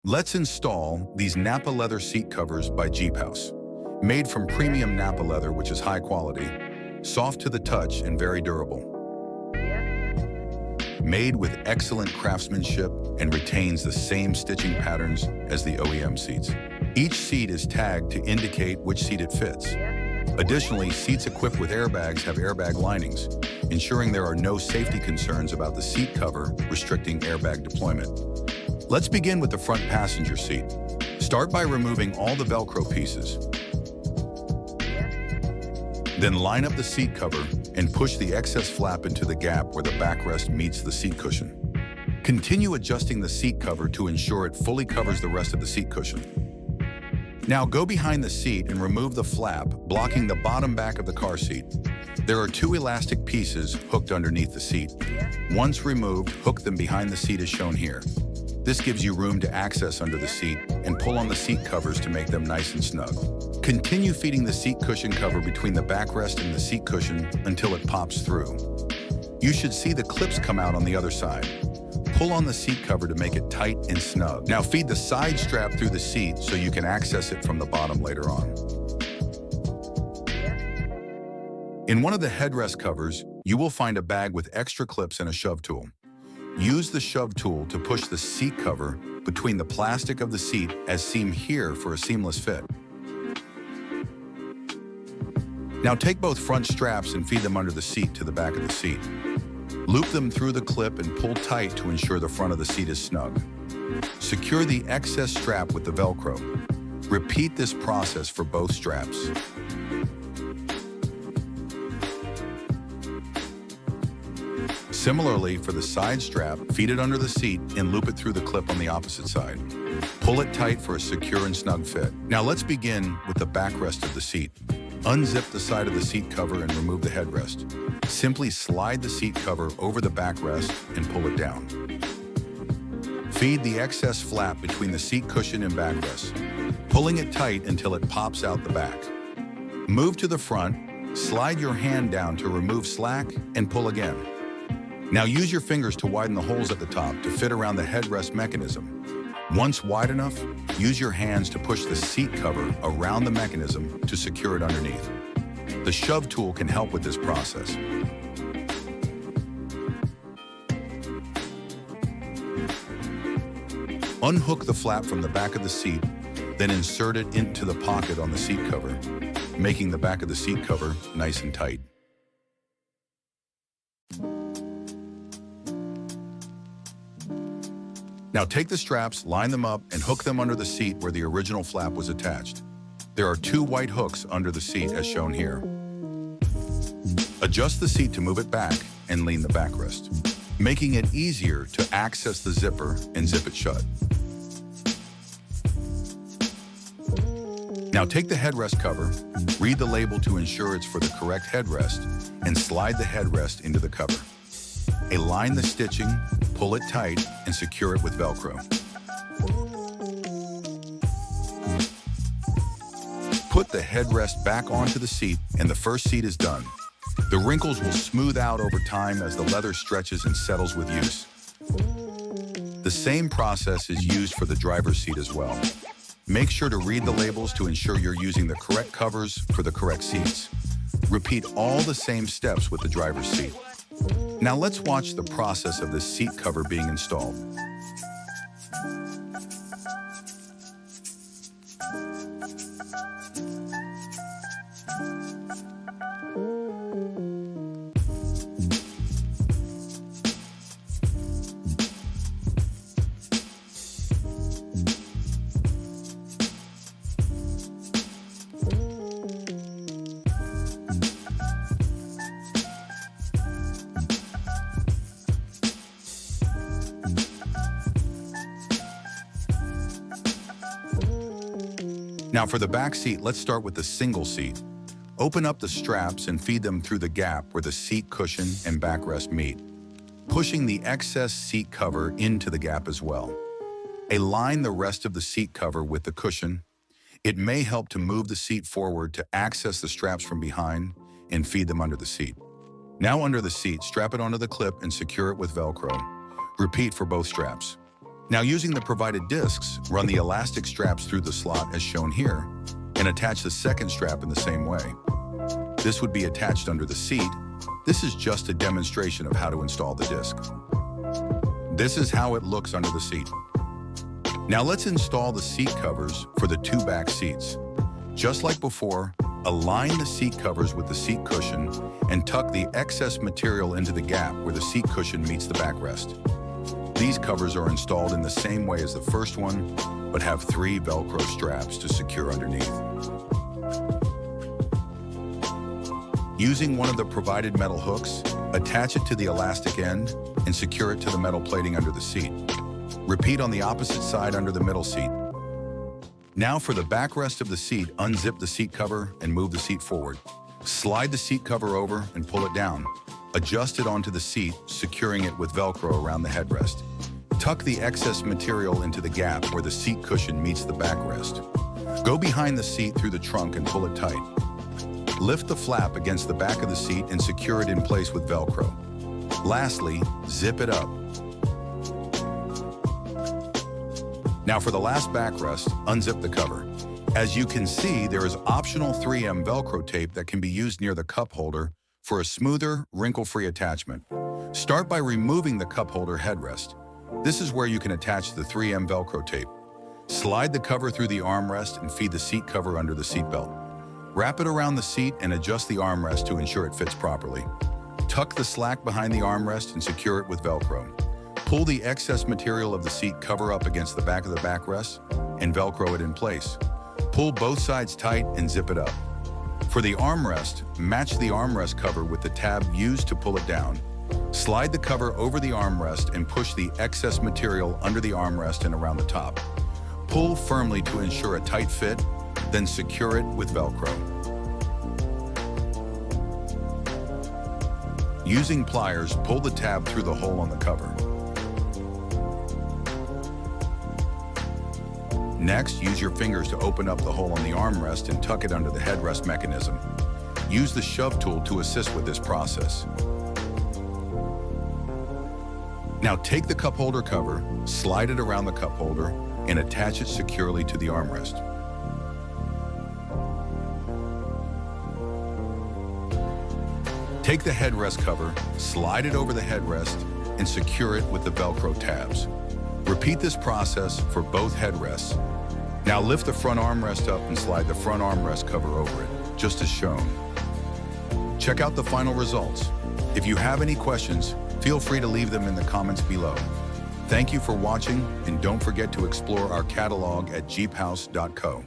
Let's install these Napa Leather Seat Covers by JeepHouse. Made from premium Napa leather, which is high quality, soft to the touch, and very durable. Made with excellent craftsmanship and retains the same stitching patterns as the OEM seats. Each seat is tagged to indicate which seat it fits. Additionally, seats equipped with airbags have airbag linings, ensuring there are no safety concerns about the seat cover restricting airbag deployment. Let's begin with the front passenger seat. Start by removing all the Velcro pieces. Then line up the seat cover and push the excess flap into the gap where the backrest meets the seat cushion. Continue adjusting the seat cover to ensure it fully covers the rest of the seat cushion. Now go behind the seat and remove the flap, blocking the bottom back of the car seat. There are two elastic pieces hooked underneath the seat. Once removed, hook them behind the seat as shown here. This gives you room to access under the seat and pull on the seat covers to make them nice and snug. Continue feeding the seat cushion cover between the backrest and the seat cushion until it pops through. You should see the clips come out on the other side. Pull on the seat cover to make it tight and snug. Now feed the side strap through the seat so you can access it from the bottom later on. In one of the headrest covers, you will find a bag with extra clips and a shove tool. Use the shove tool to push the seat cover between the plastic of the seat as seen here for a seamless fit. Now take both front straps and feed them under the seat to the back of the seat. Loop them through the clip and pull tight to ensure the front of the seat is snug. Secure the excess strap with the Velcro. Repeat this process for both straps. Similarly, for the side strap, feed it under the seat and loop it through the clip on the opposite side. Pull it tight for a secure and snug fit. Now let's begin with the backrest of the seat. Unzip the side of the seat cover and remove the headrest. Simply slide the seat cover over the backrest and pull it down. Feed the excess flap between the seat cushion and backrest, pulling it tight until it pops out the back. Move to the front, slide your hand down to remove slack, and pull again. Now use your fingers to widen the holes at the top to fit around the headrest mechanism. Once wide enough, use your hands to push the seat cover around the mechanism to secure it underneath. The shove tool can help with this process. Unhook the flap from the back of the seat, then insert it into the pocket on the seat cover, making the back of the seat cover nice and tight. Now take the straps, line them up, and hook them under the seat where the original flap was attached. There are two white hooks under the seat as shown here. Adjust the seat to move it back and lean the backrest, making it easier to access the zipper and zip it shut. Now take the headrest cover, read the label to ensure it's for the correct headrest, and slide the headrest into the cover. Align the stitching, pull it tight, and secure it with Velcro. Put the headrest back onto the seat and the first seat is done. The wrinkles will smooth out over time as the leather stretches and settles with use. The same process is used for the driver's seat as well. Make sure to read the labels to ensure you're using the correct covers for the correct seats. Repeat all the same steps with the driver's seat. Now let's watch the process of this seat cover being installed. Now for the back seat, let's start with the single seat. Open up the straps and feed them through the gap where the seat cushion and backrest meet, pushing the excess seat cover into the gap as well. Align the rest of the seat cover with the cushion. It may help to move the seat forward to access the straps from behind and feed them under the seat. Now under the seat, strap it onto the clip and secure it with Velcro. Repeat for both straps. Now, using the provided discs, run the elastic straps through the slot as shown here and attach the second strap in the same way. This would be attached under the seat. This is just a demonstration of how to install the disc. This is how it looks under the seat. Now let's install the seat covers for the two back seats. Just like before, align the seat covers with the seat cushion and tuck the excess material into the gap where the seat cushion meets the backrest. These covers are installed in the same way as the first one, but have 3 Velcro straps to secure underneath. Using one of the provided metal hooks, attach it to the elastic end and secure it to the metal plating under the seat. Repeat on the opposite side under the middle seat. Now for the backrest of the seat, unzip the seat cover and move the seat forward. Slide the seat cover over and pull it down. Adjust it onto the seat, securing it with Velcro around the headrest. Tuck the excess material into the gap where the seat cushion meets the backrest. Go behind the seat through the trunk and pull it tight. Lift the flap against the back of the seat and secure it in place with Velcro. Lastly, zip it up. Now for the last backrest, unzip the cover. As you can see, there is optional 3M Velcro tape that can be used near the cup holder for a smoother, wrinkle-free attachment. Start by removing the cup holder headrest. This is where you can attach the 3M Velcro tape. Slide the cover through the armrest and feed the seat cover under the seat belt. Wrap it around the seat and adjust the armrest to ensure it fits properly. Tuck the slack behind the armrest and secure it with Velcro. Pull the excess material of the seat cover up against the back of the backrest and Velcro it in place. Pull both sides tight and zip it up. For the armrest, match the armrest cover with the tab used to pull it down. Slide the cover over the armrest and push the excess material under the armrest and around the top. Pull firmly to ensure a tight fit, then secure it with Velcro. Using pliers, pull the tab through the hole on the cover. Next, use your fingers to open up the hole on the armrest and tuck it under the headrest mechanism. Use the shove tool to assist with this process. Now take the cup holder cover, slide it around the cup holder, and attach it securely to the armrest. Take the headrest cover, slide it over the headrest, and secure it with the Velcro tabs. Repeat this process for both headrests. Now lift the front armrest up and slide the front armrest cover over it, just as shown. Check out the final results. If you have any questions, feel free to leave them in the comments below. Thank you for watching, and don't forget to explore our catalog at JeepHouse.co.